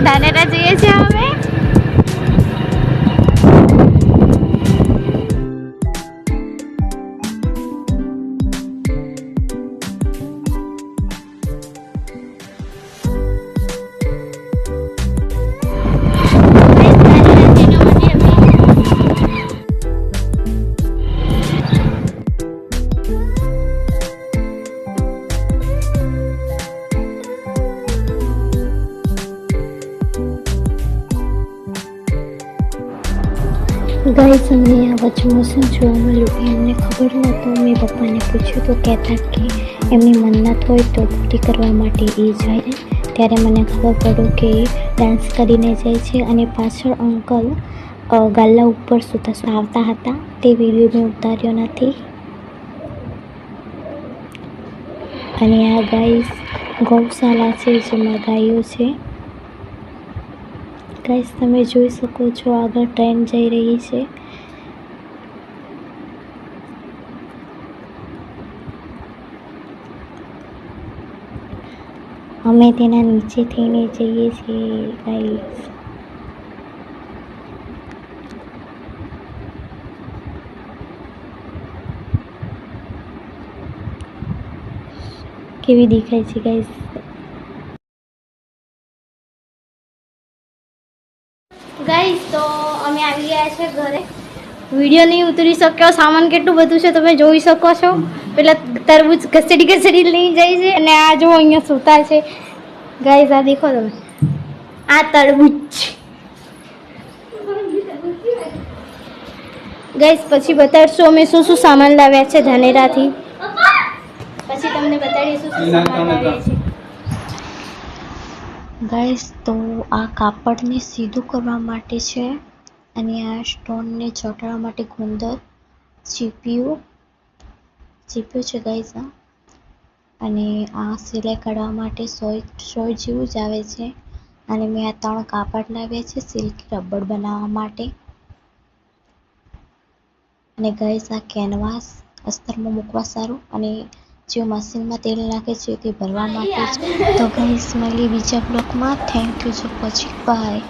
ધાનેરા જઈએ છીએ અમે. ગાઈસ અમને આ વચમોસમ જોવા મળ્યું એમને ખબર નહોતું. મેં પપ્પાને પૂછ્યું તો કહેતા કે એમની મન્નત હોય તો પૂરી કરવા માટે એ જાય. ત્યારે મને ખબર પડ્યું કે ડાન્સ કરીને જાય છે અને પાછળ અંકલ ગાલા ઉપર સૂતા આવતા હતા. તે વિડીયો મેં ઉતાર્યો નથી. અને આ ગાઈસ ગૌશાળા છે જેમાં ગાયો છે. ગાઈસ તમે જોઈ શકો છો આગળ ટ્રેન જઈ રહી છે. અમે તેના નીચે થઈને જઈએ છીએ ગાઈસ. કેવી દેખાય છે ગાઈસ. ગાઈસ તો અમે આવી ગયા છે ઘરે. વિડીયો નહીં ઉતરી શક્યો. સામાન કેટલું બધું છે તમે જોઈ શકો છો. પેલા તરબૂચ ઘસેડી લઈ જાય છે અને આ જો અહીંયા સૂતા છે ગાઈસ. આ દેખો તમે, આ તરબૂચ ગાઈસ. પછી બતાડશું અમે શું શું સામાન લાવ્યા છે ધાનેરાથી. પછી તમને બતાડીશું શું સામાન લાવ્યા છે ગાઈસ. તો આ કાપડને સીધું કરવા માટે છે અને આ સ્ટોનને ચોંટાડવા માટે ગુંદર ચીપિયું છે ગાઈસ. અને આ સિલાઈ કાઢવા માટે સોય જેવું જ આવે છે. અને મેં આ 3 કાપડ લાવ્યા છે સિલ્કી રબર બનાવવા માટે. અને ગાઈસ આ કેનવાસ અસ્તરમાં મૂકવા સારું અને જે મશીનમાં તેલ નાખે છે તે ભરવા માટે જ. તો ગાઈસ મળી બીજા બ્લોગમાં. Thank you. જો પછી બાય.